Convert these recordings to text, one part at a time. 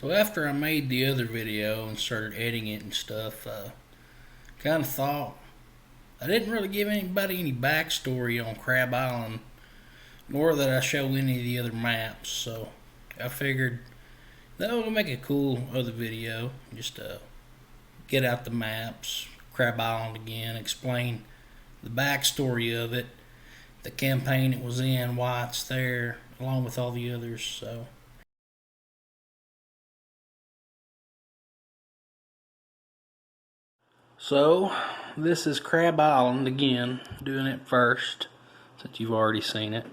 So after I made the other video and started editing it and stuff, kind of thought I didn't really give anybody any backstory on Crab Island, nor that I show any of the other maps. So I figured that would make a cool other video, just get out the maps, Crab Island again, explain the backstory of it, the campaign it was in, why it's there, along with all the others. So this is Crab Island again, doing it first, since you've already seen it.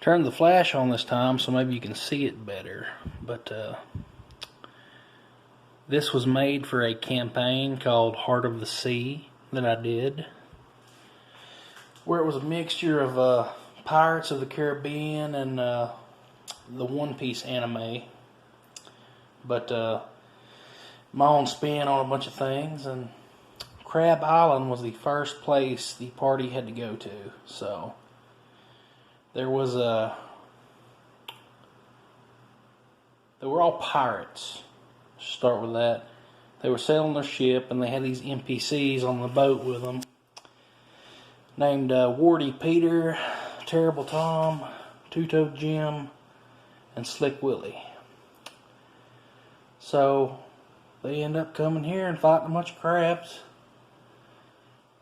Turned the flash on this time so maybe you can see it better, but this was made for a campaign called Heart of the Sea that I did, where it was a mixture of Pirates of the Caribbean and the One Piece anime, but my own spin on a bunch of things. And Crab Island was the first place the party had to go to. So there were all pirates. Start with that. They were sailing their ship, and they had these NPCs on the boat with them, named Warty Peter, Terrible Tom, Two-Toed Jim, and Slick Willie. So they end up coming here and fighting a bunch of crabs,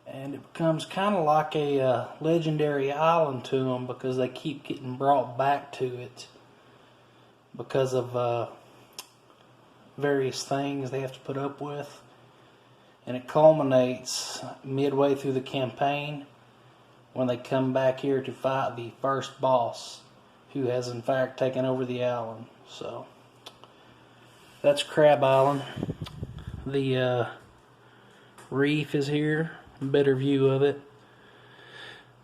and it becomes kind of like a legendary island to them because they keep getting brought back to it because of various things they have to put up with. And it culminates midway through the campaign when they come back here to fight the first boss, who has in fact taken over the island. So that's Crab Island. The reef is here, better view of it.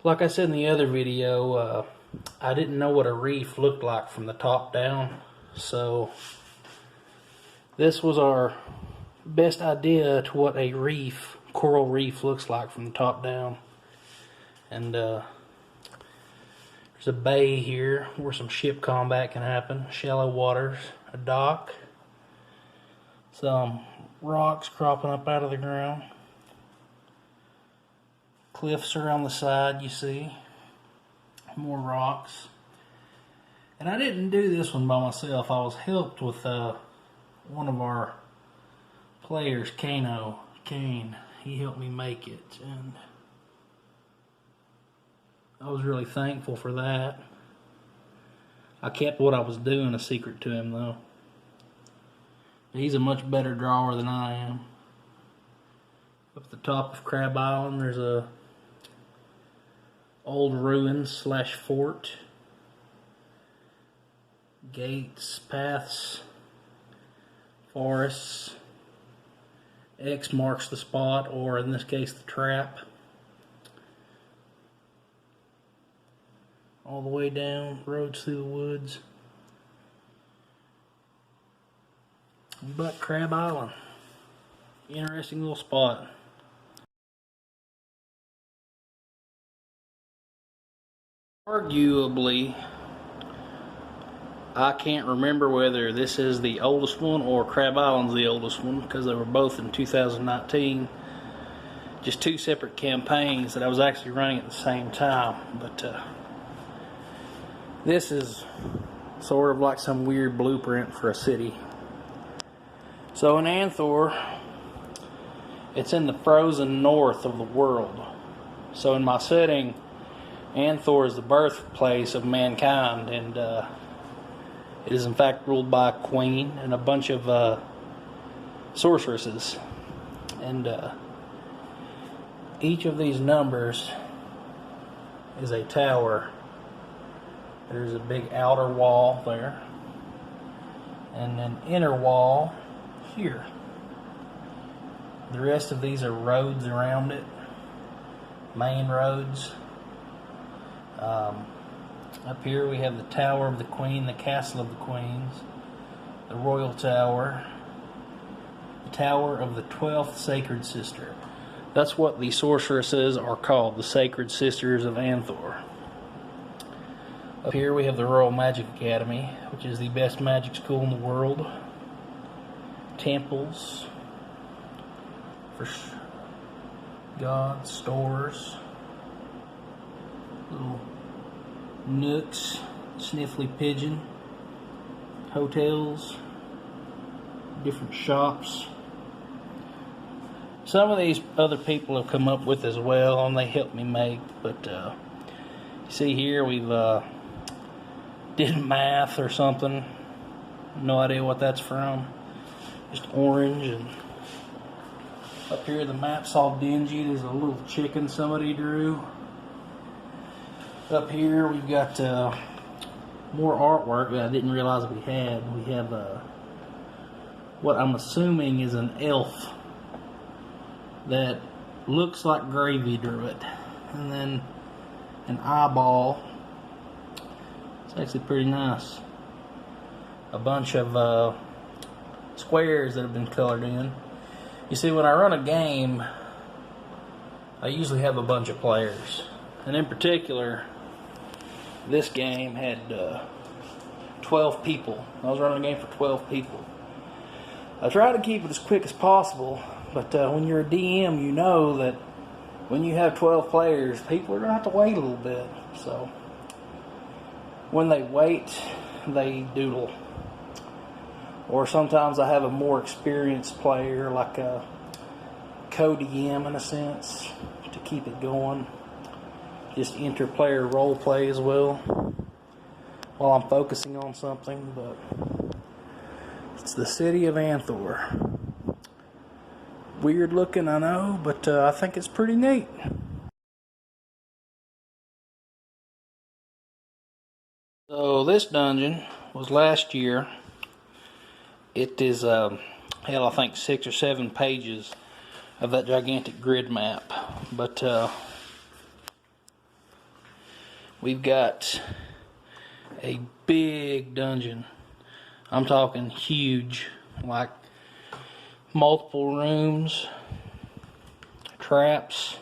Like I said in the other video, I didn't know what a reef looked like from the top down, so this was our best idea to what a reef, coral reef, looks like from the top down. And there's a bay here where some ship combat can happen, shallow waters, a dock, some rocks cropping up out of the ground, cliffs are on the side, you see, more rocks. And I didn't do this one by myself. I was helped with one of our players, Kane. He helped me make it, and I was really thankful for that. I kept what I was doing a secret to him, though. He's a much better drawer than I am. Up at the top of Crab Island, there's a old ruins / fort. Gates, paths, forests. X marks the spot, or in this case the trap. All the way down, roads through the woods. But Crab Island, interesting little spot. Arguably, I can't remember whether this is the oldest one or Crab Island's the oldest one, because they were both in 2019. Just two separate campaigns that I was actually running at the same time. But this is sort of like some weird blueprint for a city. So in Anthor, it's in the frozen north of the world. So in my setting, Anthor is the birthplace of mankind, and it is in fact ruled by a queen and a bunch of sorceresses. And each of these numbers is a tower. There's a big outer wall there, and an inner wall here. The rest of these are roads around it, main roads. Up here we have the Tower of the Queen, the Castle of the Queens, the Royal Tower, the Tower of the 12th Sacred Sister. That's what the sorceresses are called, the Sacred Sisters of Anthor. Up here we have the Royal Magic Academy, which is the best magic school in the world. Temples for gods, stores, little nooks, sniffly pigeon, hotels, different shops. Some of these other people have come up with as well, and they helped me make. But you see here, we've did math or something. No idea what that's from. Just orange. And up here, the map's all dingy. There's a little chicken somebody drew. Up here, we've got more artwork that I didn't realize we had. We have what I'm assuming is an elf that looks like Gravy drew it, and then an eyeball. It's actually pretty nice. A bunch of squares that have been colored in. You see, when I run a game, I usually have a bunch of players, and in particular, this game had 12 people. I was running a game for 12 people. I try to keep it as quick as possible, but when you're a DM, you know that when you have 12 players, people are going to have to wait a little bit. So when they wait, they doodle. Or sometimes I have a more experienced player, like a co-DM in a sense, to keep it going. Just inter-player role play as well while I'm focusing on something. But it's the city of Anthor. Weird looking, I know, but I think it's pretty neat. So this dungeon was last year. It is, hell, I think 6 or 7 pages of that gigantic grid map. But we've got a big dungeon. I'm talking huge, like multiple rooms, traps.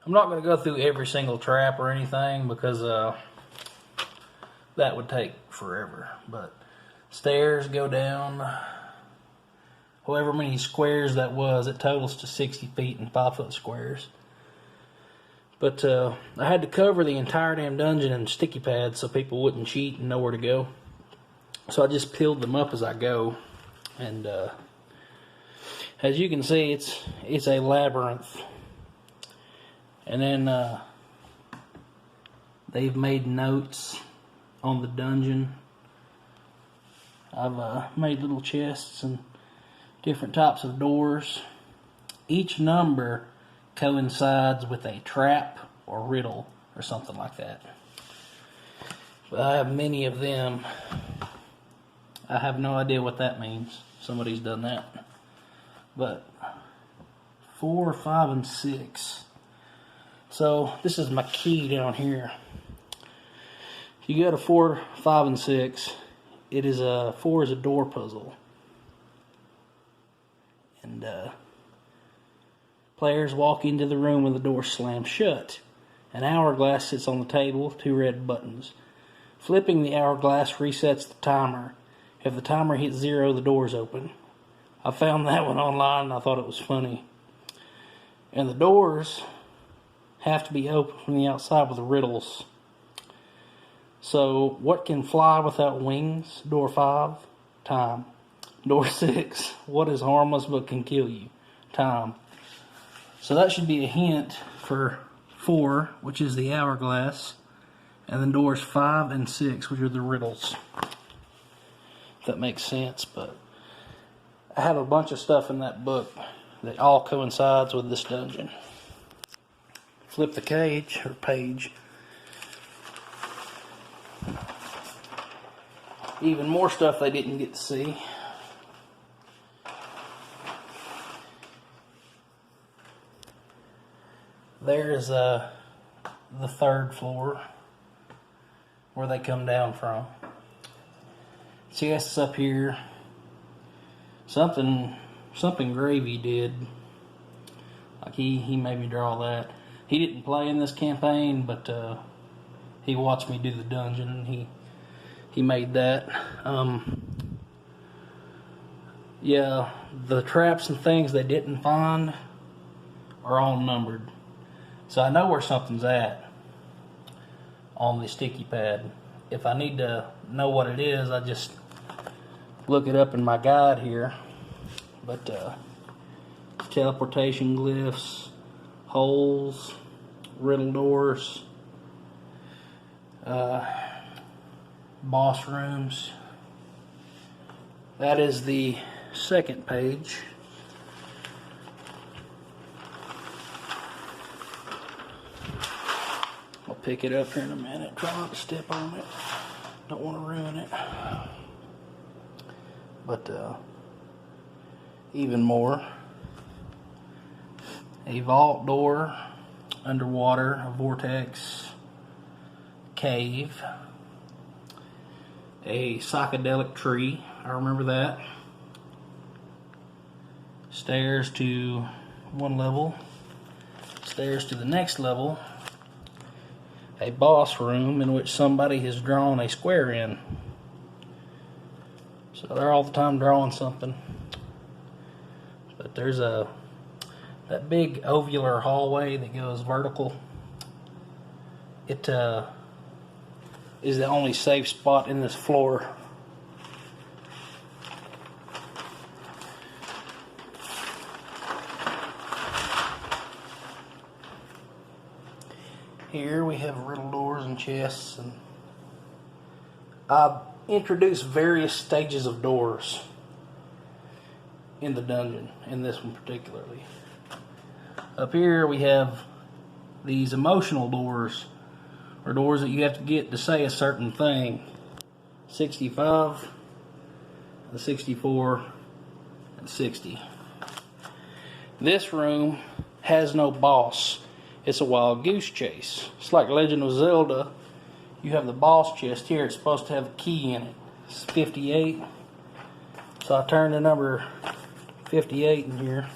I'm not going to go through every single trap or anything because that would take forever. But stairs go down however many squares that was. It totals to 60 feet in 5-foot squares. But I had to cover the entire damn dungeon in sticky pads so people wouldn't cheat and know where to go. So I just peeled them up as I go, and as you can see, it's a labyrinth. And then they've made notes on the dungeon. I've made little chests and different types of doors. Each number coincides with a trap or riddle or something like that. But I have many of them. I have no idea what that means. Somebody's done that. But 4, 5, and 6. So this is my key down here. If you go to 4, 5, and 6, it is 4 is a door puzzle. And players walk into the room when the door slams shut. An hourglass sits on the table, 2 red buttons. Flipping the hourglass resets the timer. If the timer hits 0, the door's open. I found that one online and I thought it was funny. And the doors have to be open from the outside with riddles. So, what can fly without wings? Door 5, time. Door 6, what is harmless but can kill you? Time. So that should be a hint for 4, which is the hourglass, and then doors 5 and 6, which are the riddles. If that makes sense, but I have a bunch of stuff in that book that all coincides with this dungeon. Flip the page. Even more stuff they didn't get to see. There's the 3rd floor where they come down from. Chests up here. Something Gravy did. Like he made me draw that. He didn't play in this campaign, but he watched me do the dungeon, and he made that. Yeah, the traps and things they didn't find are all numbered. So I know where something's at on the sticky pad. If I need to know what it is, I just look it up in my guide here. But teleportation glyphs, holes, riddle doors, boss rooms. That is the second page. I'll pick it up here in a minute. Try not to step on it. Don't want to ruin it. But even more. A vault door, underwater, a vortex, cave, a psychedelic tree. I remember that. Stairs to one level, stairs to the next level, a boss room in which somebody has drawn a square in. So they're all the time drawing something. But there's that big ovular hallway that goes vertical. It is the only safe spot in this floor. Here we have riddle doors and chests, and I've introduced various stages of doors in the dungeon, in this one particularly. Up here we have these emotional doors, or doors that you have to get to say a certain thing. 65, the 64, and 60. This room has no boss. It's a wild goose chase. It's like Legend of Zelda. You have the boss chest here. It's supposed to have a key in it. It's 58. So I turned the number 58 in here.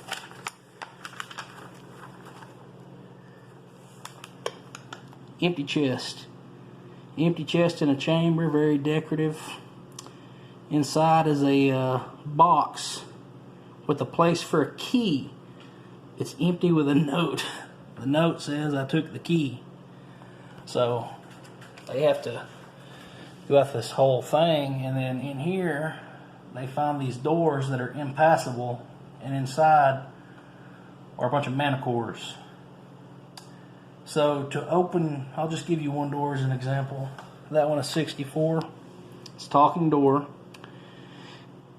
Empty chest. Empty chest in a chamber, very decorative. Inside is a box with a place for a key. It's empty with a note. The note says, "I took the key." So they have to go out this whole thing, and then in here they find these doors that are impassable, and inside are a bunch of manticores. So to open, I'll just give you one door as an example. That one is 64. It's a talking door.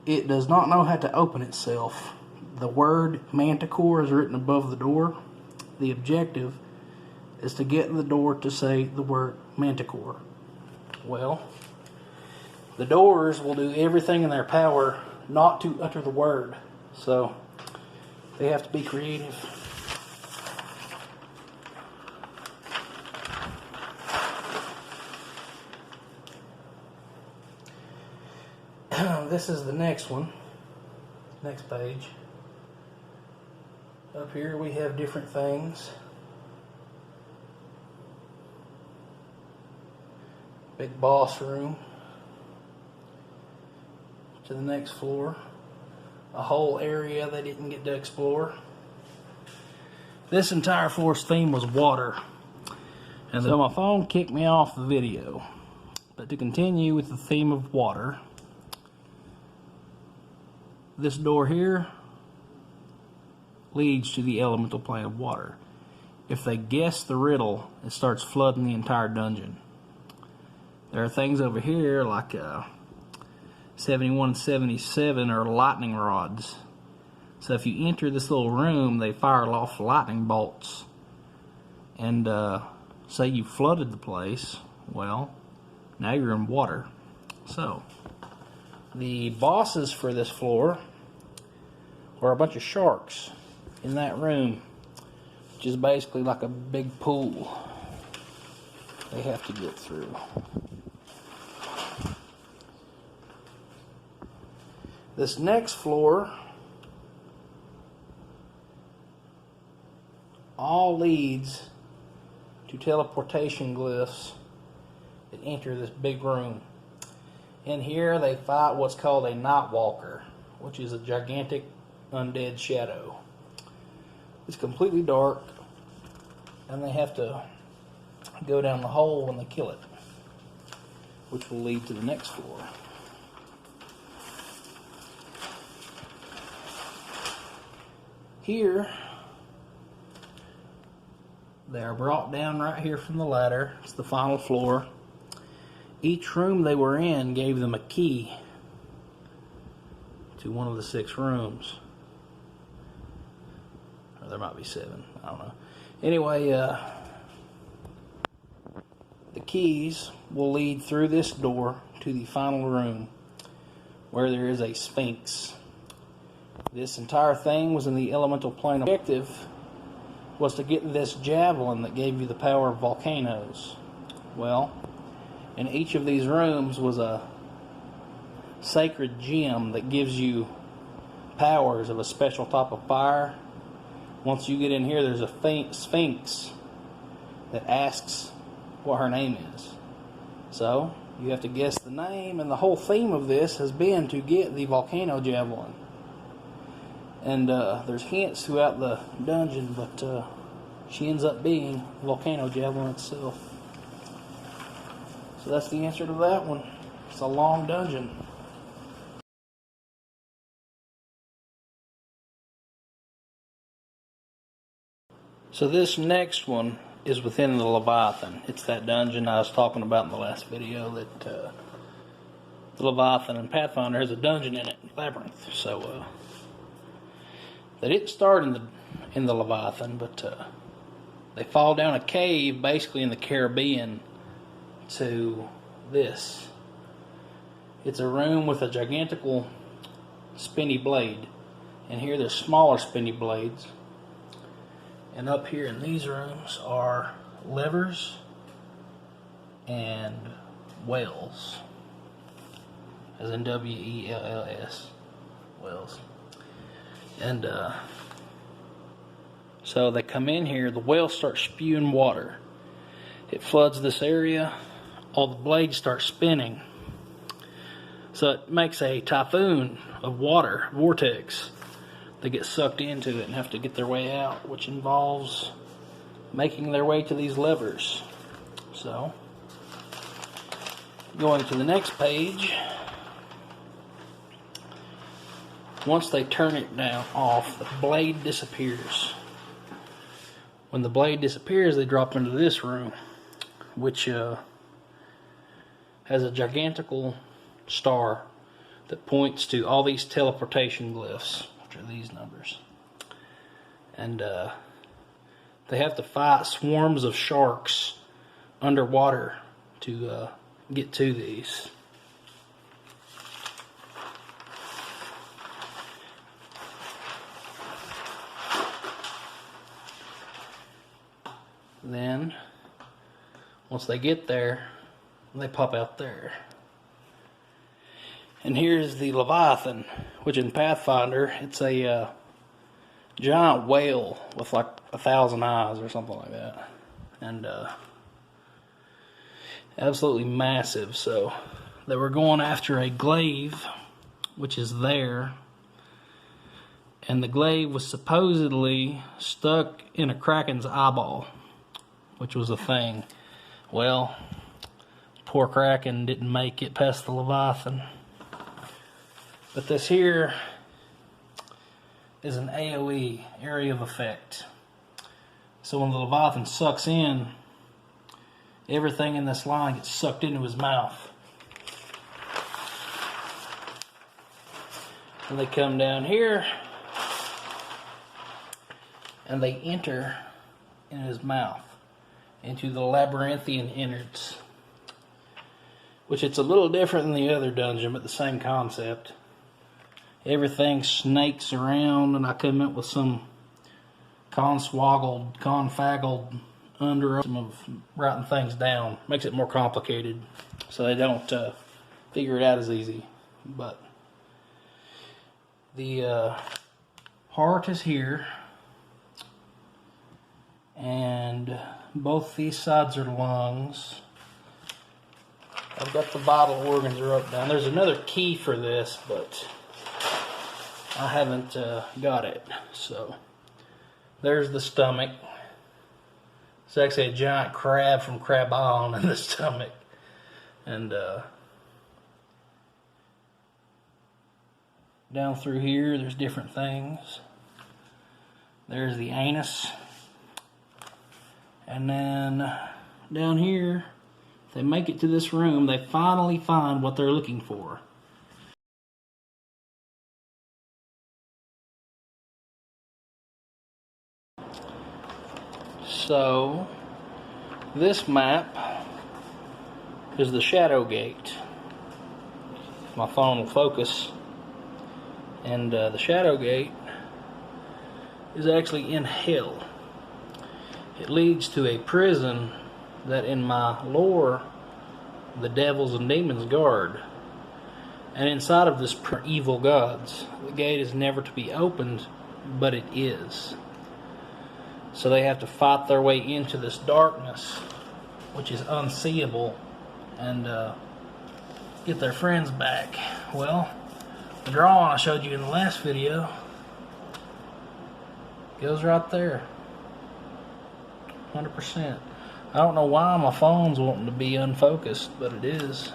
It does not know how to open itself. The word manticore is written above the door. The objective is to get the door to say the word manticore. Well, the doors will do everything in their power not to utter the word. So they have to be creative. This is the next one. Next page. Up here we have different things. Big boss room. To the next floor. A whole area they didn't get to explore. This entire floor's theme was water. And so my phone kicked me off the video. But to continue with the theme of water, this door here leads to the elemental plane of water. If they guess the riddle, it starts flooding the entire dungeon. There are things over here like 71 and 77 are lightning rods. So if you enter this little room, they fire off lightning bolts. And say you flooded the place, well, now you're in water. So the bosses for this floor are a bunch of sharks in that room, which is basically like a big pool they have to get through. This next floor all leads to teleportation glyphs that enter this big room. In here they fight what's called a Nightwalker, which is a gigantic undead shadow. It's completely dark, and they have to go down the hole when they kill it, which will lead to the next floor. Here, they are brought down right here from the ladder. It's the final floor. Each room they were in gave them a key to one of the 6 rooms. Or there might be 7, I don't know. Anyway, the keys will lead through this door to the final room, where there is a sphinx. This entire thing was in the elemental plane. Objective was to get this javelin that gave you the power of volcanoes. Well, in each of these rooms was a sacred gem that gives you powers of a special type of fire. Once you get in here, there's a sphinx that asks what her name is. So, you have to guess the name, and the whole theme of this has been to get the volcano javelin. And there's hints throughout the dungeon, but she ends up being the volcano javelin itself. So that's the answer to that one. It's a long dungeon. So this next one is within the Leviathan. It's that dungeon I was talking about in the last video, that the Leviathan and Pathfinder has a dungeon in it, Labyrinth. So they didn't start in the Leviathan, but they fall down a cave, basically in the Caribbean, to this. It's a room with a gigantical spinny blade, and here there's smaller spinny blades. And up here in these rooms are levers and wells, as in W-E-L-L-S, wells. And so they come in here, the well starts spewing water. It floods this area, all the blades start spinning. So it makes a typhoon of water, vortex. They get sucked into it and have to get their way out, which involves making their way to these levers. So, going to the next page, once they turn it down off, the blade disappears. When the blade disappears, they drop into this room, which has a gigantical star that points to all these teleportation glyphs, which are these numbers. And they have to fight swarms of sharks underwater to get to these. Then, once they get there, they pop out there. And here's the Leviathan, which in Pathfinder, it's a giant whale with like 1,000 eyes or something like that. And absolutely massive. So they were going after a glaive, which is there. And the glaive was supposedly stuck in a kraken's eyeball, which was a thing. Well, poor kraken didn't make it past the Leviathan. But this here is an AoE, area of effect. So when the Leviathan sucks in, everything in this line gets sucked into his mouth. And they come down here, and they enter in his mouth into the labyrinthian innards, which it's a little different than the other dungeon, but the same concept. Everything snakes around, and I come up with some confaggled under of writing things down. Makes it more complicated, so they don't figure it out as easy. But the heart is here, and and both these sides are lungs. I've got the vital organs wrote down. There's another key for this, but I haven't got it. So there's the stomach. It's actually a giant crab from Crab Island in the stomach. And down through here, there's different things. There's the anus. And then down here, if they make it to this room, they finally find what they're looking for. So, this map is the Shadow Gate. My phone will focus. And the Shadow Gate is actually in hell. It leads to a prison that in my lore the devils and demons guard. And inside of this are evil gods. The gate is never to be opened, but it is. So they have to fight their way into this darkness, which is unseeable, and get their friends back. Well, the drawing I showed you in the last video goes right there. 100%. I don't know why my phone's wanting to be unfocused, but it is.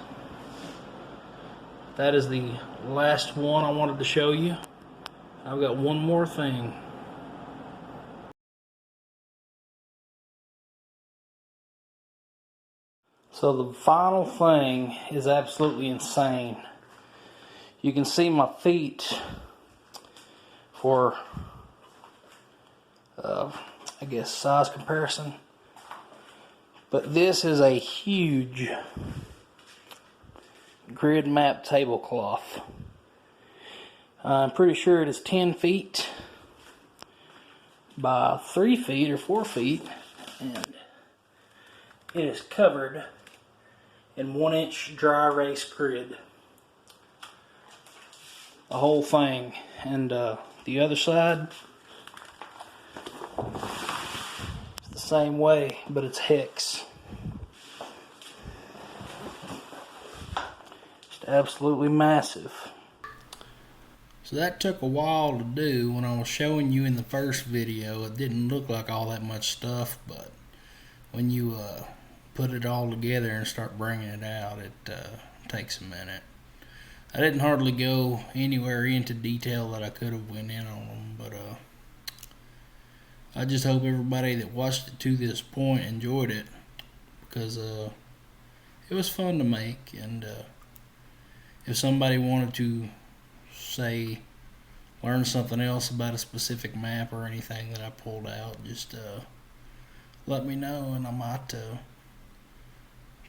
That is the last one I wanted to show you. I've got one more thing. So the final thing is absolutely insane. You can see my feet for, I guess, size comparison. But this is a huge grid map tablecloth. I'm pretty sure it is 10 feet by 3 feet or 4 feet, and it is covered in 1-inch dry erase grid. The whole thing. And the other side, it's the same way, but it's hex. Just absolutely massive. So that took a while to do. When I was showing you in the first video, it didn't look like all that much stuff, but when you put it all together and start bringing it out, it takes a minute. I didn't hardly go anywhere into detail that I could have went in on them, but I just hope everybody that watched it to this point enjoyed it, because it was fun to make. And if somebody wanted to, say, learn something else about a specific map or anything that I pulled out, just let me know, and I might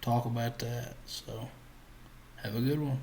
talk about that. So have a good one.